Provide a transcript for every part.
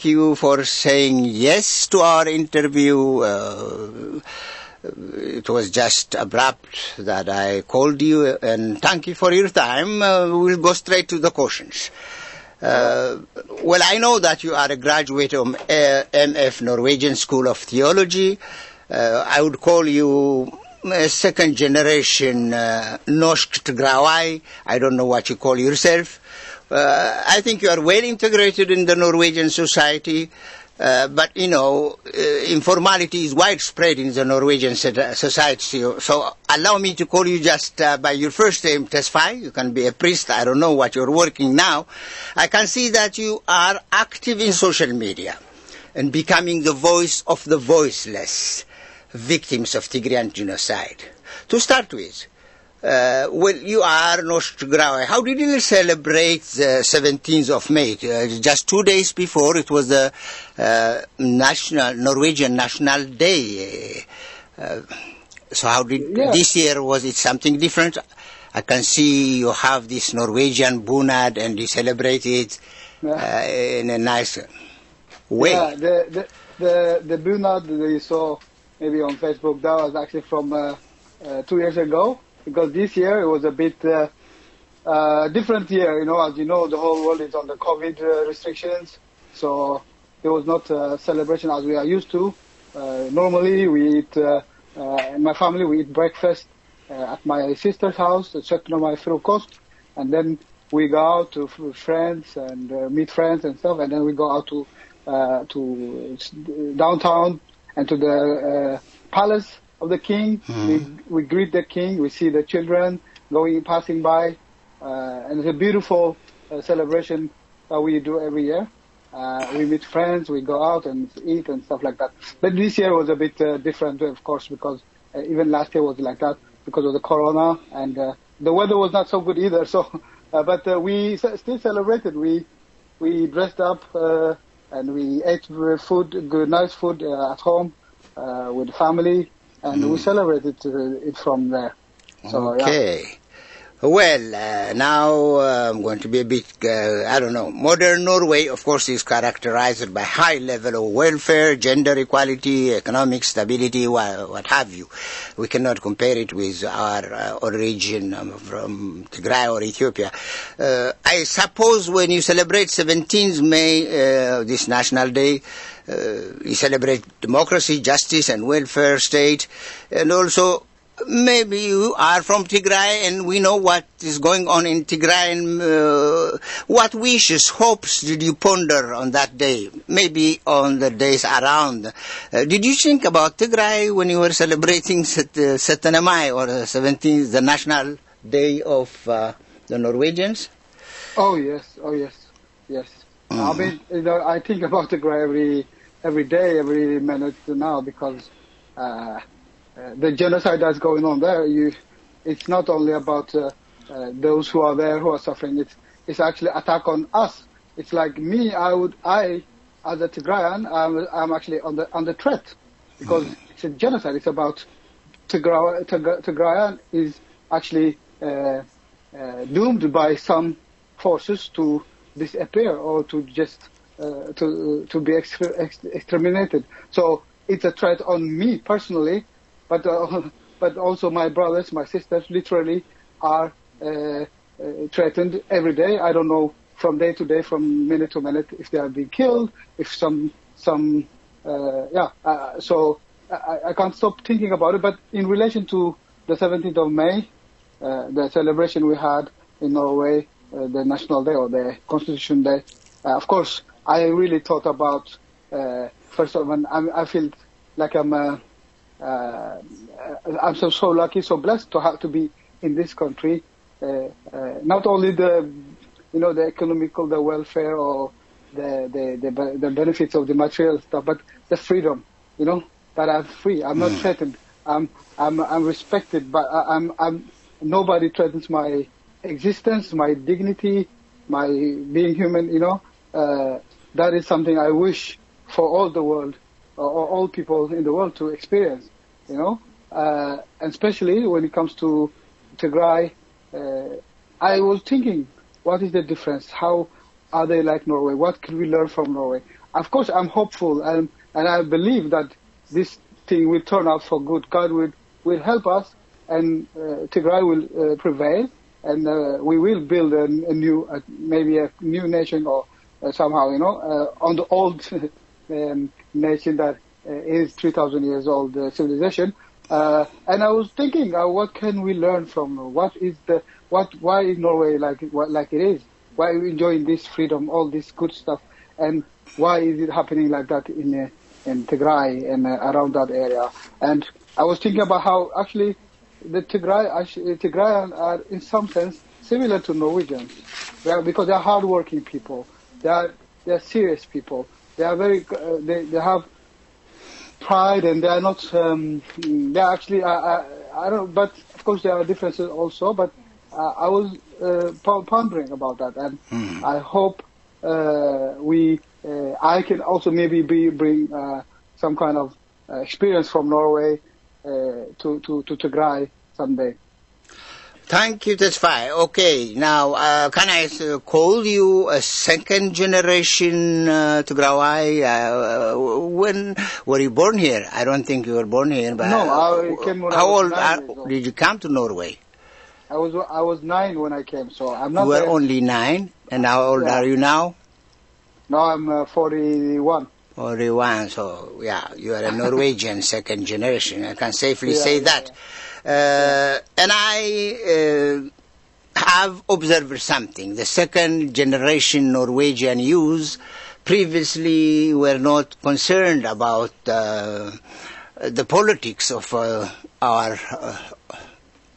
thank you for saying yes to our interview. It was just abrupt that I called you, and thank you for your time. We'll go straight to the questions. Well, I know that you are a graduate of MF Norwegian School of Theology. I would call you a second generation norsk Tegaru. I don't know what you call yourself. I think you are well integrated in the Norwegian society. But, informality is widespread in the Norwegian society. So allow me to call you just by your first name, Tesfay. You can be a priest. I don't know what you're working now. I can see that you are active in social media and becoming the voice of the voiceless victims of Tigrayan genocide. To start with, you are Norsk Tegaru. How did you celebrate the 17th of May? Just 2 days before, it was the Norwegian National Day. So how did this year, was it something different? I can see you have this Norwegian bunad and you celebrate it in a nice way. Yeah, the bunad that you saw maybe on Facebook, that was actually from 2 years ago. Because this year it was a bit different year, as you know, the whole world is on the COVID restrictions, so there was not a celebration as we are used to. Normally we eat, in my family we eat breakfast at my sister's house, my frokost, and then we go out to friends and meet friends and stuff, and then we go out to downtown and to the palace of the king. We greet the king, we see the children passing by, and it's a beautiful celebration that we do every year. We meet friends, we go out and eat and stuff like that. But this year was a bit different, of course, because even last year was like that because of the corona, and the weather was not so good either. So, but we still celebrated. We dressed up and we ate nice food at home with the family. And we celebrated it from there. So, okay. Yeah. Well, now I'm going to be a bit, modern Norway, of course, is characterized by high level of welfare, gender equality, economic stability, what have you. We cannot compare it with our origin from Tigray or Ethiopia. I suppose when you celebrate 17th May, this National Day, you celebrate democracy, justice, and welfare state, and also maybe you are from Tigray, and we know what is going on in Tigray. And what wishes, hopes did you ponder on that day? Maybe on the days around. Did you think about Tigray when you were celebrating 7 May or 17th, the National Day of the Norwegians? Oh yes. I mean, I think about Tigray every day, every minute now, because the genocide that's going on there, it's not only about those who are there who are suffering. It's actually attack on us. It's like me. I as a Tigrayan, I'm actually under threat because it's a genocide. It's about Tigrayan is actually doomed by some forces to disappear or to just to be exterminated. So it's a threat on me personally, but also my brothers, my sisters, literally are threatened every day. I don't know from day to day, from minute to minute, if they are being killed, if so I can't stop thinking about it. But in relation to the 17th of May, the celebration we had in Norway, the National Day or the Constitution Day, of course, I really thought about, first of all, I feel like I'm so lucky, so blessed to be in this country. Not only the economical, the welfare or the benefits of the material stuff, but the freedom, that I'm free. I'm not threatened. I'm respected, but nobody threatens my existence, my dignity, my being human. That is something I wish for all the world, or all people in the world to experience. And especially when it comes to Tigray, I was thinking, what is the difference? How are they like Norway? What can we learn from Norway? of course, I'm hopeful, and I believe that this thing will turn out for good. God will help us, and Tigray will prevail, and we will build a new, maybe a new nation, or somehow, on the old nation that is 3,000 years old civilization. And I was thinking, what can we learn from? Why is Norway like it is? Why are we enjoying this freedom, all this good stuff, and why is it happening like that in Tigray and around that area? And I was thinking about how actually the Tigrayans are in some sense similar to Norwegians, because they are hardworking people. They are serious people. They are very they have pride, and they are not. They are actually I don't. But of course there are differences also. But I was pondering about that, and I hope I can also maybe bring some kind of experience from Norway to Tigray someday. Thank you, Tesfay. Okay, now can I call you a second generation Tigrawi? When were you born here? I don't think you were born here. But no, I came when how I was old did you come to Norway? I was 9 when I came, so I'm not. You were only 9, and how old are you now? Now I'm 41. 41, so yeah, you are a Norwegian second generation. I can safely say that. And I have observed something. The second generation Norwegian youth previously were not concerned about the politics of our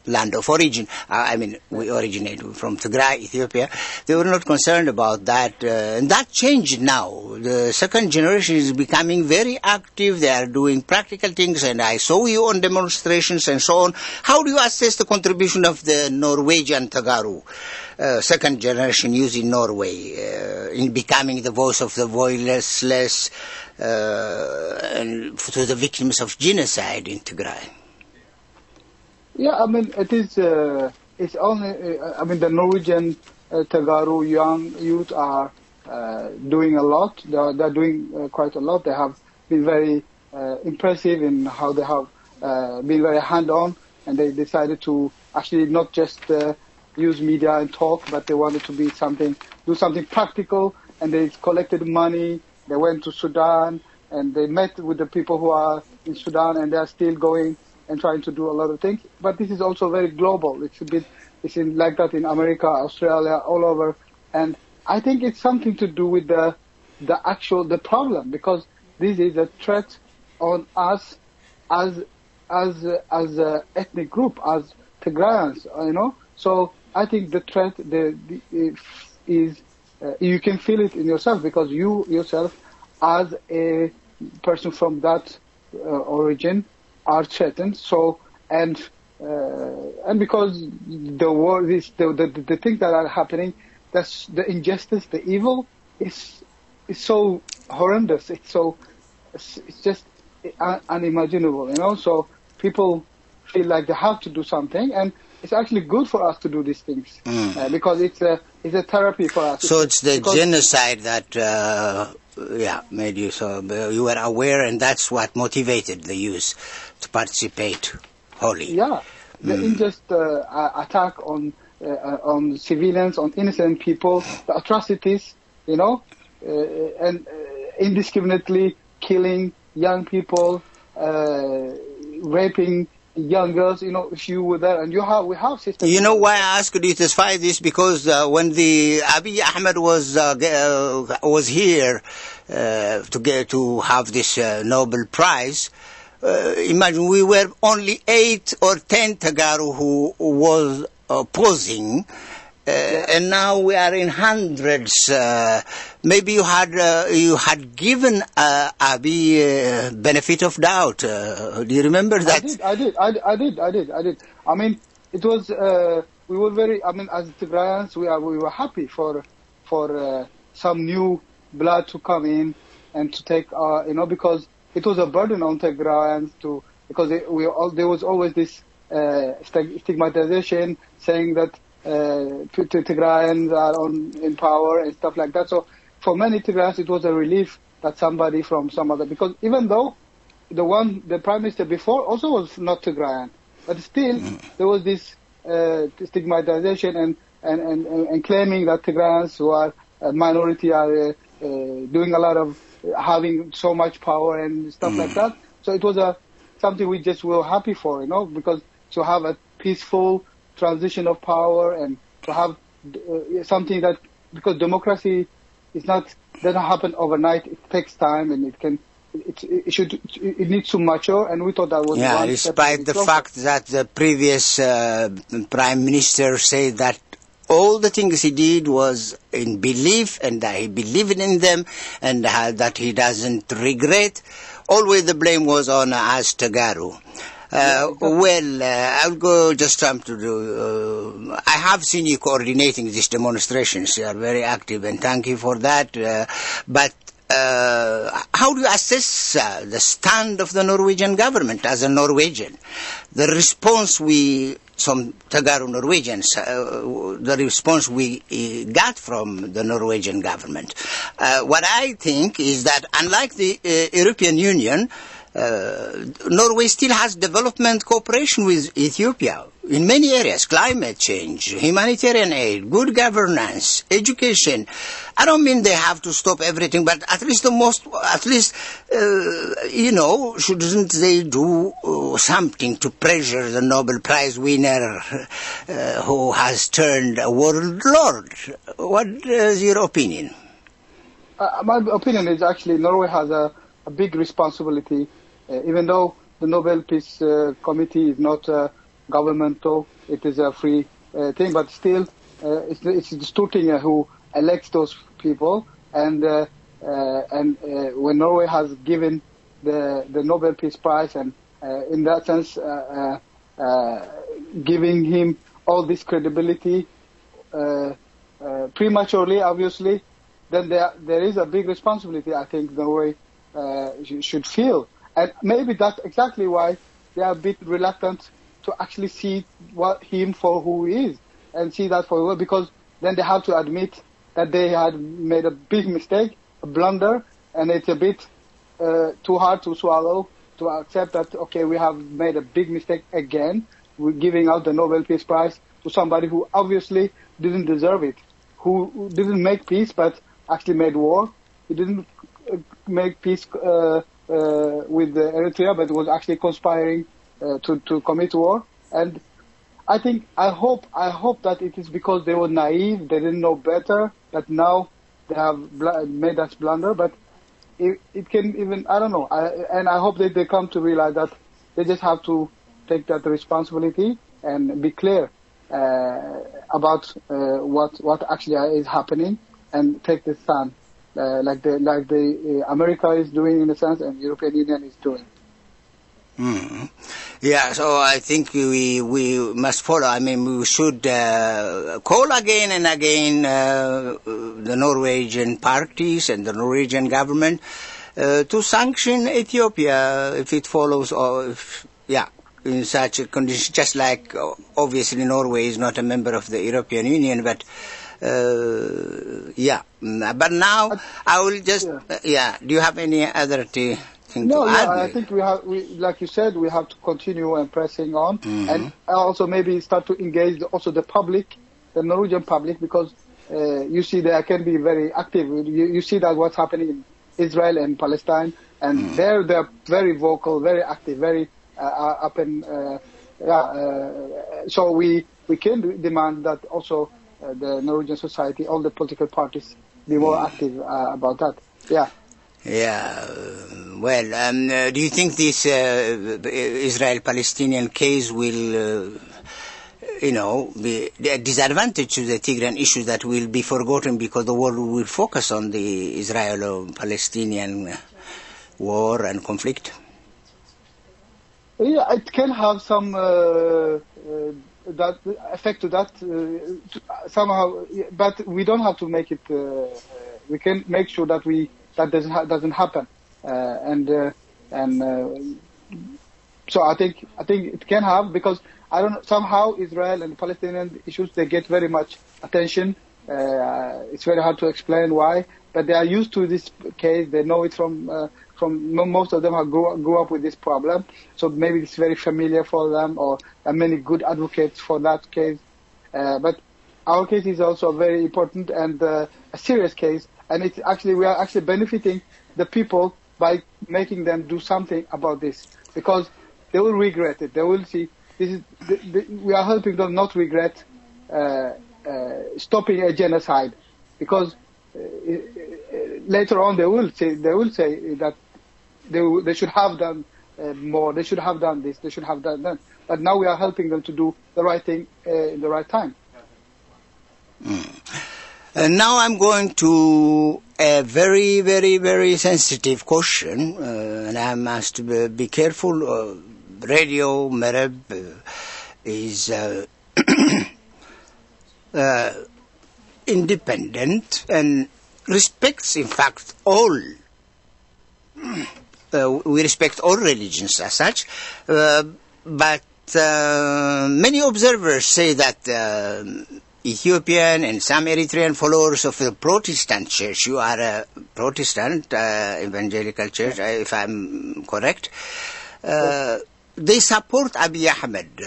land of origin. I mean, we originate from Tigray, Ethiopia. They were not concerned about that. And that changed now. The second generation is becoming very active. They are doing practical things, and I saw you on demonstrations and so on. How do you assess the contribution of the Norwegian Tegaru, second generation youth in Norway, in becoming the voice of the voiceless and to the victims of genocide in Tigray? Yeah, I mean, it is. It's only. I mean, the Norwegian Tegaru young youth are doing a lot. They're doing quite a lot. They have been very impressive in how they have been very hand-on, and they decided to actually not just use media and talk, but they wanted to do something practical. And they collected money. They went to Sudan, and they met with the people who are in Sudan, and they are still going and trying to do a lot of things. But this is also very global. It's like that in America, Australia, all over. And I think it's something to do with the problem, because this is a threat on us as a ethnic group, as Tigrayans, So I think the threat is you can feel it in yourself, because you yourself, as a person from that origin, are threatened. So and because the war, the things that are happening, that's the injustice, the evil is so horrendous. It's just unimaginable, So people feel like they have to do something, and it's actually good for us to do these things because it's a therapy for us. So it's the genocide that made you so. You were aware, and that's what motivated the youth to participate wholly. Yeah, the unjust attack on civilians, on innocent people, the atrocities, and indiscriminately killing young people, raping young girls. If you were there, and we have systems. You know why I asked you to testify this? Because when the Abiy Ahmed was here to have this Nobel Prize, imagine we were only 8 or 10 Tegaru who was opposing. And now we are in hundreds. Maybe you had given Abiy benefit of doubt. Do you remember that? I did. I mean, it was. We were very. I mean, as Tigrayans, we were happy for some new blood to come in and to take. Because it was a burden on Tigrayans because there was always this stigmatization saying that Tigrayans are in power and stuff like that. So for many Tigrayans, it was a relief that somebody from some other, because even though the prime minister before also was not Tigrayan, but still there was this stigmatization and claiming that Tigrayans who are a minority are doing a lot of having so much power and stuff like that. So it was something we just were happy for, because to have a peaceful transition of power and to have something that, because democracy doesn't happen overnight. It takes time, and it needs to mature, and we thought that was one despite the fact that the previous prime minister said that all the things he did was in belief, and that he believed in them, and that he doesn't regret. Always the blame was on us Tegaru. I'll go just jump to do. I have seen you coordinating these demonstrations. You are very active, and thank you for that. But how do you assess the stand of the Norwegian government as a Norwegian? The response some Tegaru Norwegians, the response we got from the Norwegian government. What I think is that unlike the European Union, Norway still has development cooperation with Ethiopia in many areas: climate change, humanitarian aid, good governance, education. I don't mean they have to stop everything, but at least shouldn't they do something to pressure the Nobel Prize winner who has turned a world lord? What is your opinion? My opinion is actually Norway has a big responsibility. Even though the Nobel Peace Committee is not governmental, it is a free thing, but still it's Stortinget who elects those people, and when Norway has given the Nobel Peace Prize, and in that sense giving him all this credibility prematurely, obviously, then there is a big responsibility I think Norway should feel. And maybe that's exactly why they are a bit reluctant to actually see him for who he is, and see that for who, because then they have to admit that they had made a big mistake, a blunder, and it's a bit too hard to swallow to accept that, okay, we have made a big mistake again. We're giving out the Nobel Peace Prize to somebody who obviously didn't deserve it, who didn't make peace but actually made war. He didn't make peace with Eritrea, but was actually conspiring to commit war. And I hope that it is because they were naive, they didn't know better, that now they have made us blunder. But it can even, I don't know. And I hope that they come to realize that they just have to take that responsibility and be clear about what actually is happening, and take the stand. Like the America is doing in a sense, and European Union is doing. Yeah, so I think we must follow. I mean, we should call again and again the Norwegian parties and the Norwegian government to sanction Ethiopia if it follows, in such a condition. Just like obviously Norway is not a member of the European Union, but. But now I will just. Do you have any other thing to add? I think we like you said, we have to continue and pressing on, and also maybe start to engage also the public, the Norwegian public, because you see they can be very active. You see that what's happening in Israel and Palestine, and they're very vocal, very active, very up and so we can demand that also. The Norwegian society, all the political parties, be more active about that. Well, do you think this Israel-Palestinian case will, be a disadvantage to the Tigrayan issue that will be forgotten because the world will focus on the Israelo-Palestinian war and conflict? Yeah, it can have some that effect to that somehow, but we don't have to make it. We can make sure that that doesn't happen, so I think it can have, because I don't know, somehow Israel and Palestinian issues, they get very much attention. It's very hard to explain why, but they are used to this case. They know it from most of them have grew up with this problem. So maybe it's very familiar for them, or there are many good advocates for that case. But our case is also very important and a serious case, and we are actually benefiting the people by making them do something about this, because they will regret it. They will see we are helping them not regret stopping a genocide, because later on they will say that they should have done more. They should have done this. They should have done that. But now we are helping them to do the right thing in the right time. And now I'm going to a very, very, very sensitive question, and I must be careful. Radio Marab is independent and respects, in fact, all. We respect all religions as such, but many observers say that Ethiopian and some Eritrean followers of the Protestant church, you are a Protestant evangelical church, if I'm correct, they support Abiy Ahmed,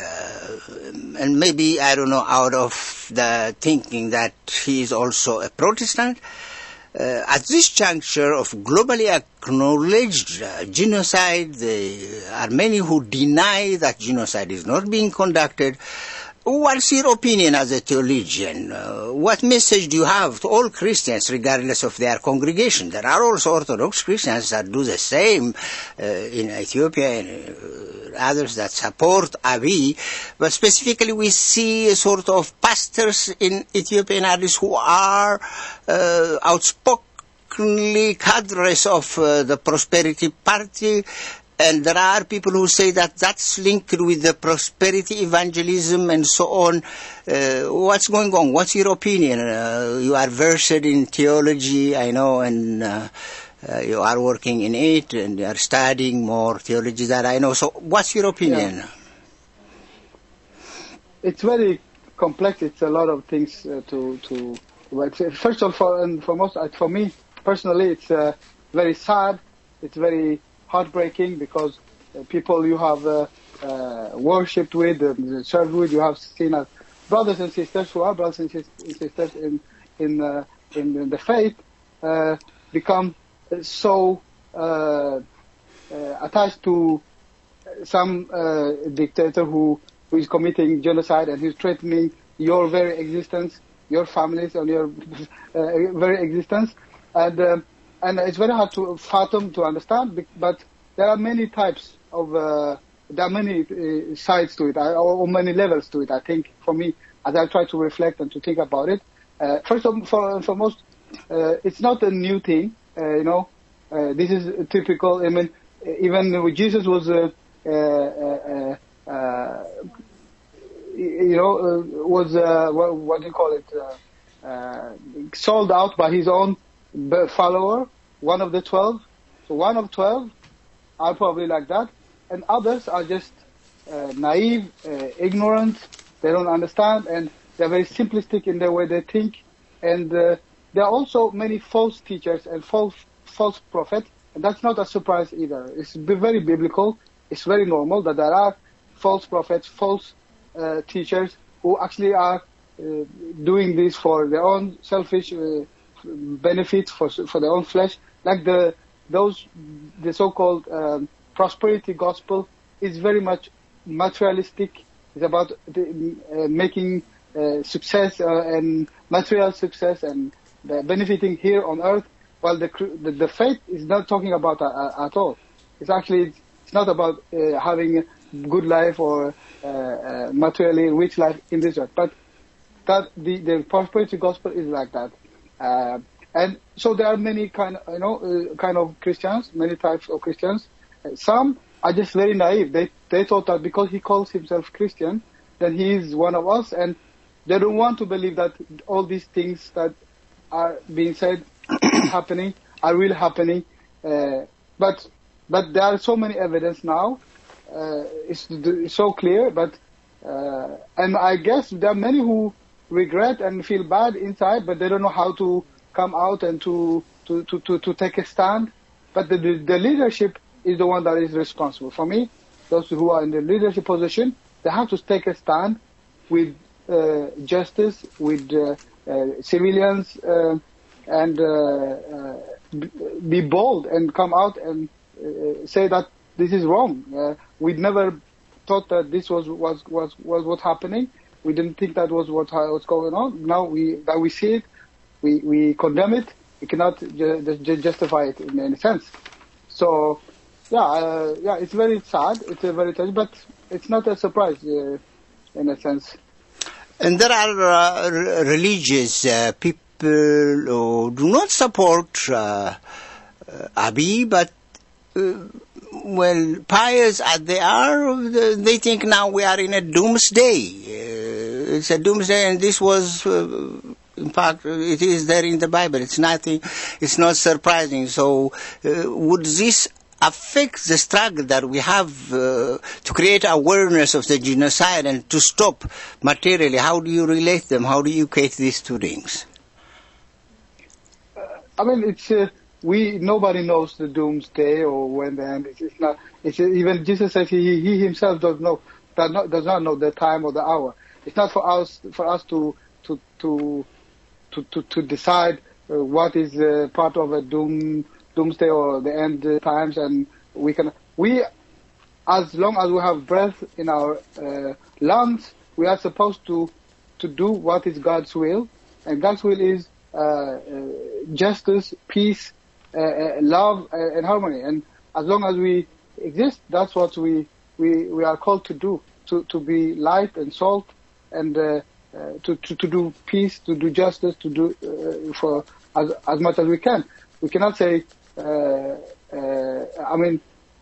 and maybe, I don't know, out of the thinking that he is also a Protestant. At this juncture of globally acknowledged genocide, there are many who deny that genocide is not being conducted. What's your opinion as a theologian? What message do you have to all Christians, regardless of their congregation? There are also Orthodox Christians that do the same in Ethiopia, and others that support Abiy. But specifically, we see a sort of pastors in Ethiopian areas who are outspokenly cadres of the Prosperity Party. And there are people who say that that's linked with the prosperity evangelism and so on. What's going on? What's your opinion? You are versed in theology, I know, and you are working in it, and you are studying more theology that I know. So what's your opinion? Yeah. It's very complex. It's a lot of things first of all and foremost, for me personally, it's very sad. It's very heartbreaking, because people you have worshipped with and served with, you have seen as brothers and sisters who are brothers and sisters in the faith, become so attached to some dictator who is committing genocide, and who's threatening your very existence, your families, and your very existence. And it's very hard to fathom, to understand, but there are many types of, there are many sides to it, or many levels to it, I think, for me, as I try to reflect and to think about it. First and foremost, it's not a new thing, this is typical. I mean, even when Jesus was, what do you call it, sold out by his own follower, one of the 12. So one of 12 are probably like that, and others are just naive, ignorant. They don't understand, and they're very simplistic in the way they think. And there are also many false teachers and false prophets, and that's not a surprise either. It's very biblical. It's very normal that there are false prophets, false teachers who actually are doing this for their own selfish benefits, for their own flesh, like the so-called prosperity gospel is very much materialistic. It's about making success and material success and benefiting here on earth, while the faith is not talking about at all. It's not about having a good life or materially rich life in this earth, but that the prosperity gospel is like that. And so there are many kind of Christians, many types of Christians. Some are just very naive. They thought that because he calls himself Christian, then he is one of us, and they don't want to believe that all these things that are being said happening are really happening. But there are so many evidence now. It's so clear. And I guess there are many who regret and feel bad inside, but they don't know how to come out and to to take a stand, but the leadership is the one that is responsible. For me, those who are in the leadership position, they have to take a stand with justice, with civilians, and be bold and come out and say that this is wrong. We never thought that this was what's happening. We didn't think that was what's going on. Now that we see it, we condemn it. We cannot justify it in any sense. So, it's very sad. It's very sad, but it's not a surprise in a sense. And there are religious people who do not support Abiy, but pious as they are, they think now we are in a doomsday. It's a doomsday, and this was, in fact, it is there in the Bible. It's nothing. It's not surprising. So, would this affect the struggle that we have to create awareness of the genocide and to stop materially? How do you relate them? How do you equate these two things? I mean, it's nobody knows the doomsday or when the end. It's not. It's even Jesus says he himself does not know the time or the hour. It's not for us to decide what is part of a doomsday or the end times, and we as long as we have breath in our lungs, we are supposed to do what is God's will, and God's will is justice, peace, love, and harmony. And as long as we exist, that's what we are called to do, to be light and salt, and to do peace, to do justice, to do for as much as we can. We cannot say,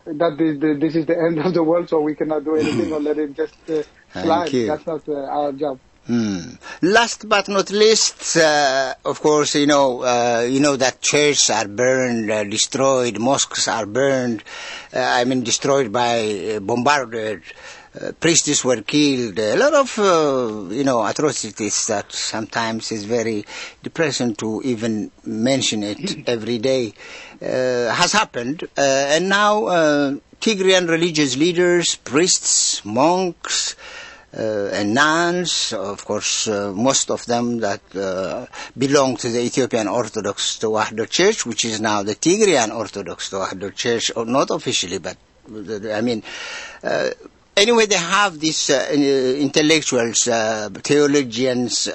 that this is the end of the world, so we cannot do anything or let it just slide. That's not our job. Last but not least, of course, you know that churches are burned, destroyed, mosques are burned, destroyed by bombarded, priests were killed, a lot of, atrocities that sometimes is very depressing to even mention it every day, has happened, and now Tigrayan religious leaders, priests, monks, and nuns, of course, most of them that belong to the Ethiopian Orthodox Tewahedo Church, which is now the Tigrayan Orthodox Tewahedo Church, or not officially, but anyway, they have these intellectuals, theologians,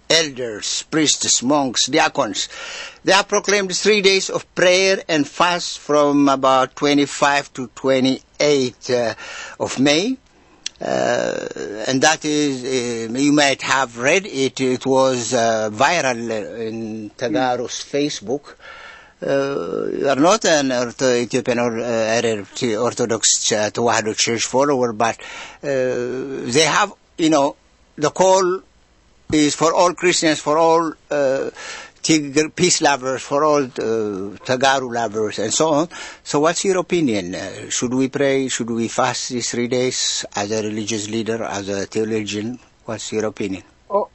elders, priests, monks, diacons. They have proclaimed 3 days of prayer and fast from about 25 to 28 of May. And that is, you might have read it, it was viral in Tegaru's Facebook. You are not an Ethiopian or Orthodox Tewahedo Church follower, but they have, the call is for all Christians, for all peace lovers, for all Tegaru lovers, and so on. So what's your opinion? Should we pray? Should we fast these 3 days as a religious leader, as a theologian? What's your opinion? Oh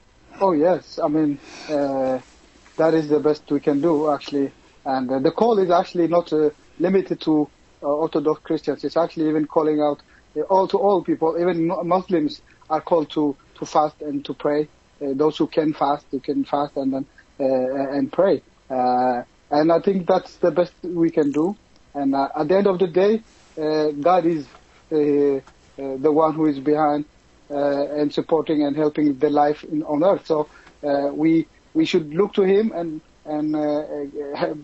yes. That is the best we can do, actually. And the call is actually not limited to Orthodox Christians. It's actually even calling out to all people. Even Muslims are called to fast and to pray. Those who can fast and then and pray. And I think that's the best we can do. And at the end of the day, God is the one who is behind and supporting and helping the life on earth. So we should look to Him and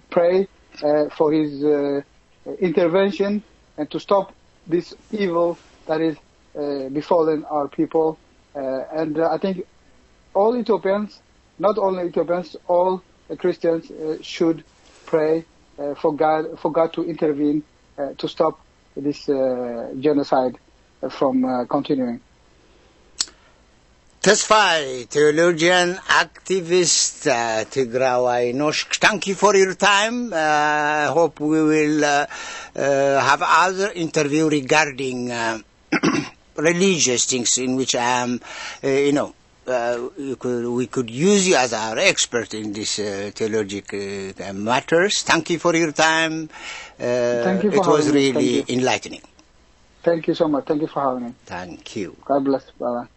pray for His intervention and to stop this evil that is befallen our people. And I think all Ethiopians, not only Ethiopians, all Christians should pray for God to intervene to stop this genocide from continuing. Tesfay, theologian, activist, Tigrawai Noshk. Thank you for your time. I hope we will have other interview regarding religious things in which I am, we could use you as our expert in this theological matters. Thank you for your time. Thank you for it was having me. really enlightening. Thank you so much. Thank you for having me. Thank you. God bless. Bye-bye.